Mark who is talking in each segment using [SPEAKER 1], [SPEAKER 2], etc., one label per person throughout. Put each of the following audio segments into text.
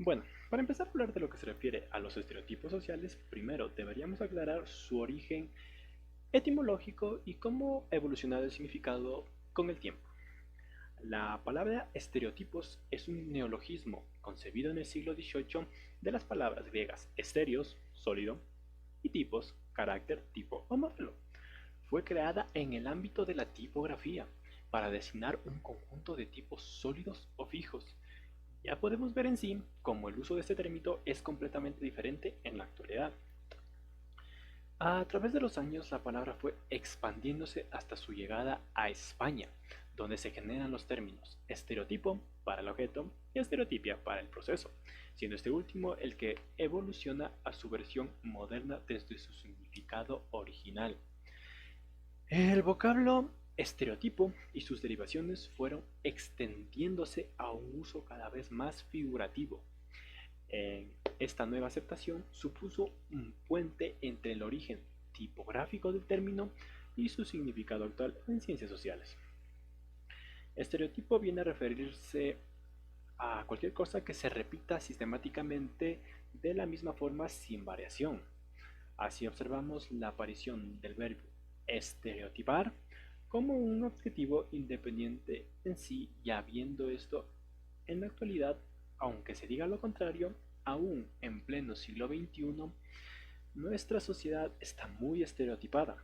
[SPEAKER 1] Bueno, para empezar a hablar de lo que se refiere a los estereotipos sociales, primero deberíamos aclarar su origen etimológico y cómo ha evolucionado el significado con el tiempo. La palabra estereotipos es un neologismo concebido en el siglo XVIII de las palabras griegas esterios, sólido, y tipos, carácter, tipo o modelo. Fue creada en el ámbito de la tipografía para designar un conjunto de tipos sólidos o fijos. Ya podemos ver en sí cómo el uso de este término es completamente diferente en la actualidad. A través de los años la palabra fue expandiéndose hasta su llegada a España, donde se generan los términos estereotipo para el objeto y estereotipia para el proceso, siendo este último el que evoluciona a su versión moderna desde su significado original. El vocablo estereotipo y sus derivaciones fueron extendiéndose a un uso cada vez más figurativo. Esta nueva aceptación supuso un puente entre el origen tipográfico del término y su significado actual en ciencias sociales. Estereotipo viene a referirse a cualquier cosa que se repita sistemáticamente de la misma forma sin variación. Así observamos la aparición del verbo estereotipar como un objetivo independiente en sí, ya viendo esto en la actualidad, aunque se diga lo contrario, aún en pleno siglo XXI, nuestra sociedad está muy estereotipada,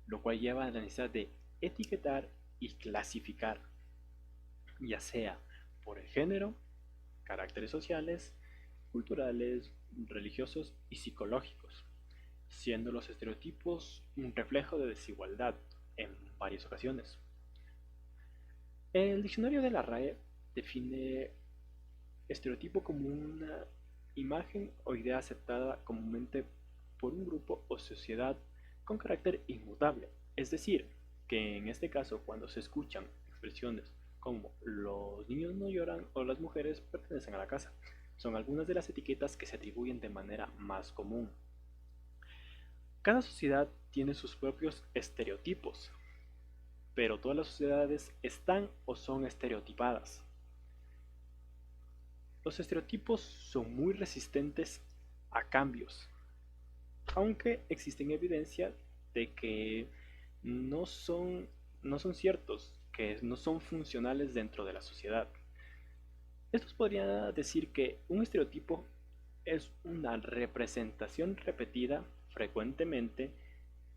[SPEAKER 1] lo cual lleva a la necesidad de etiquetar y clasificar, ya sea por el género, caracteres sociales, culturales, religiosos y psicológicos, siendo los estereotipos un reflejo de desigualdad en varias ocasiones. El diccionario de la RAE define estereotipo como una imagen o idea aceptada comúnmente por un grupo o sociedad con carácter inmutable. Es decir, que en este caso cuando se escuchan expresiones como los niños no lloran o las mujeres pertenecen a la casa, son algunas de las etiquetas que se atribuyen de manera más común. Cada sociedad tiene sus propios estereotipos, pero todas las sociedades están o son estereotipadas. Los estereotipos son muy resistentes a cambios, aunque existen evidencia de que no son, no son ciertos, que no son funcionales dentro de la sociedad. Esto podría decir que un estereotipo es una representación repetida frecuentemente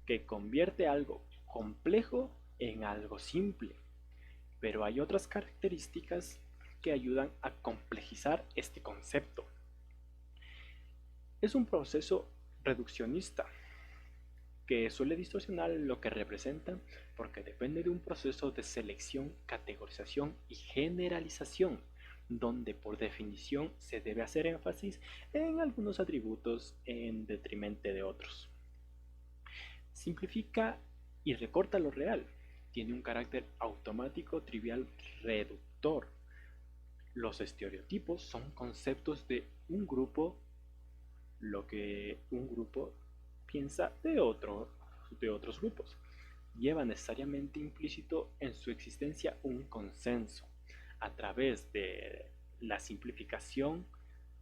[SPEAKER 1] que convierte algo complejo en algo simple, pero hay otras características que ayudan a complejizar este concepto. Es un proceso reduccionista que suele distorsionar lo que representa porque depende de un proceso de selección, categorización y generalización, donde por definición se debe hacer énfasis en algunos atributos en detrimento de otros. Simplifica y recorta lo real. Tiene un carácter automático, trivial, reductor. Los estereotipos son conceptos de un grupo, lo que un grupo piensa de otros grupos. Lleva necesariamente implícito en su existencia un consenso. A través de la simplificación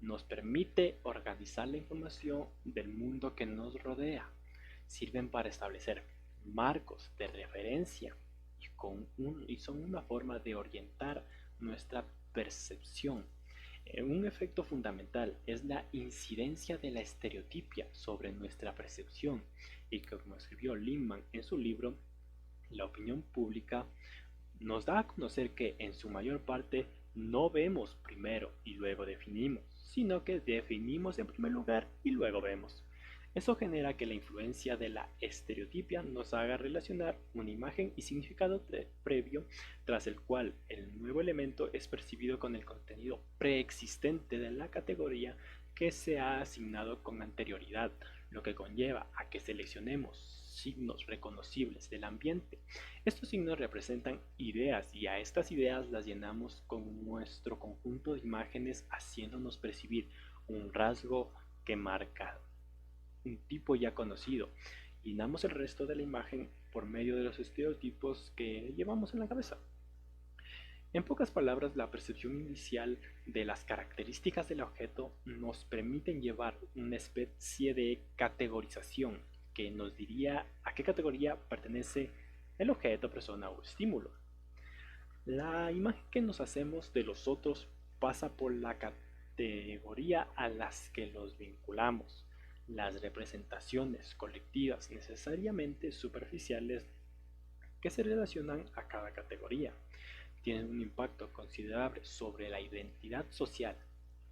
[SPEAKER 1] nos permite organizar la información del mundo que nos rodea. Sirven para establecer marcos de referencia y son una forma de orientar nuestra percepción. Un efecto fundamental es la incidencia de la estereotipia sobre nuestra percepción y como escribió Lindman en su libro La opinión pública, nos da a conocer que en su mayor parte no vemos primero y luego definimos, sino que definimos en primer lugar y luego vemos. Eso genera que la influencia de la estereotipia nos haga relacionar una imagen y significado previo, tras el cual el nuevo elemento es percibido con el contenido preexistente de la categoría que se ha asignado con anterioridad, lo que conlleva a que seleccionemos signos reconocibles del ambiente. Estos signos representan ideas y a estas ideas las llenamos con nuestro conjunto de imágenes, haciéndonos percibir un rasgo que marca un tipo ya conocido. Llenamos el resto de la imagen por medio de los estereotipos que llevamos en la cabeza. En pocas palabras, la percepción inicial de las características del objeto nos permiten llevar una especie de categorización que nos diría a qué categoría pertenece el objeto, persona o estímulo. La imagen que nos hacemos de los otros pasa por la categoría a las que los vinculamos. Las representaciones colectivas necesariamente superficiales que se relacionan a cada categoría tienen un impacto considerable sobre la identidad social.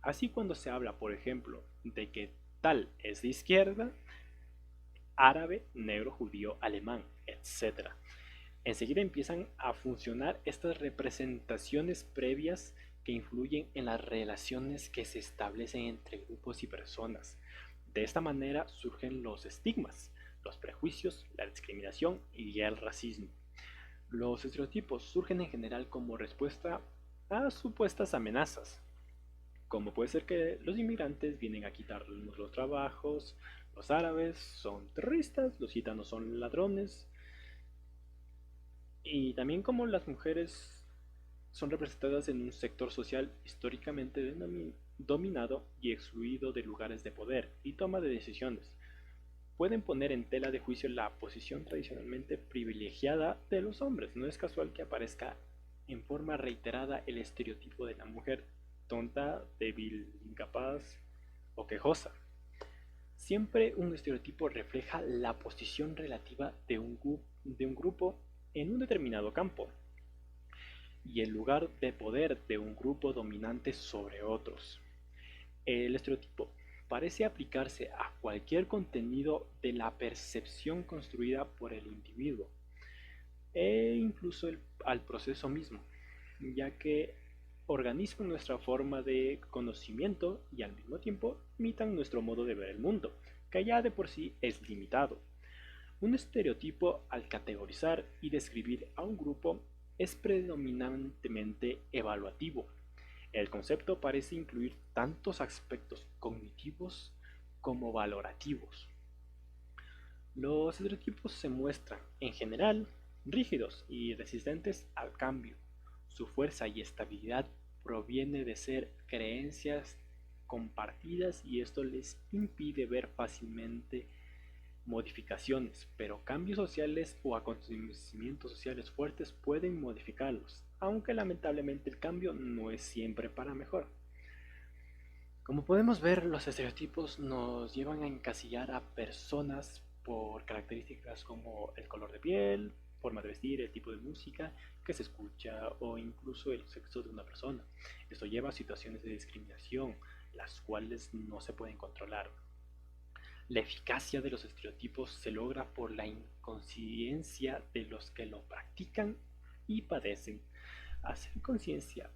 [SPEAKER 1] Así cuando se habla, por ejemplo, de que tal es de izquierda, árabe, negro, judío, alemán, etc. Enseguida empiezan a funcionar estas representaciones previas que influyen en las relaciones que se establecen entre grupos y personas. De esta manera surgen los estigmas, los prejuicios, la discriminación y el racismo. Los estereotipos surgen en general como respuesta a supuestas amenazas, como puede ser que los inmigrantes vienen a quitarnos los trabajos, los árabes son terroristas, los gitanos son ladrones, y también como las mujeres son representadas en un sector social históricamente dominado y excluido de lugares de poder y toma de decisiones. Pueden poner en tela de juicio la posición tradicionalmente privilegiada de los hombres. No es casual que aparezca en forma reiterada el estereotipo de la mujer tonta, débil, incapaz o quejosa. Siempre un estereotipo refleja la posición relativa de un grupo en un determinado campo y el lugar de poder de un grupo dominante sobre otros. El estereotipo parece aplicarse a cualquier contenido de la percepción construida por el individuo e incluso al proceso mismo, ya que organizan nuestra forma de conocimiento y al mismo tiempo imitan nuestro modo de ver el mundo, que ya de por sí es limitado. Un estereotipo, al categorizar y describir a un grupo, es predominantemente evaluativo. El concepto parece incluir tantos aspectos cognitivos como valorativos. Los estereotipos se muestran, en general, rígidos y resistentes al cambio. Su fuerza y estabilidad proviene de ser creencias compartidas y esto les impide ver fácilmente modificaciones, pero cambios sociales o acontecimientos sociales fuertes pueden modificarlos, aunque lamentablemente el cambio no es siempre para mejor. Como podemos ver, los estereotipos nos llevan a encasillar a personas por características como el color de piel, forma de vestir, el tipo de música que se escucha o incluso el sexo de una persona. Esto lleva a situaciones de discriminación, las cuales no se pueden controlar. La eficacia de los estereotipos se logra por la inconsciencia de los que lo practican y padecen. Hacer conciencia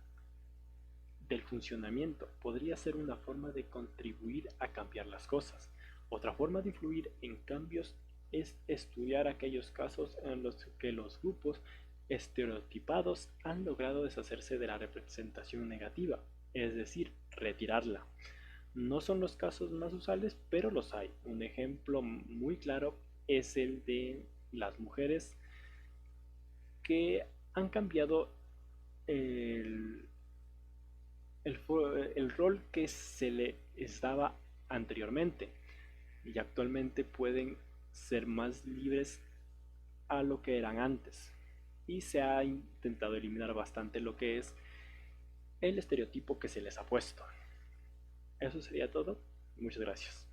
[SPEAKER 1] del funcionamiento podría ser una forma de contribuir a cambiar las cosas. Otra forma de influir en cambios es estudiar aquellos casos en los que los grupos estereotipados han logrado deshacerse de la representación negativa, es decir, retirarla. No son los casos más usuales, pero los hay. Un ejemplo muy claro es el de las mujeres que han cambiado el, el, el rol que se les daba anteriormente y actualmente pueden ser más libres a lo que eran antes. Y se ha intentado eliminar bastante lo que es el estereotipo que se les ha puesto. Eso sería todo. Muchas gracias.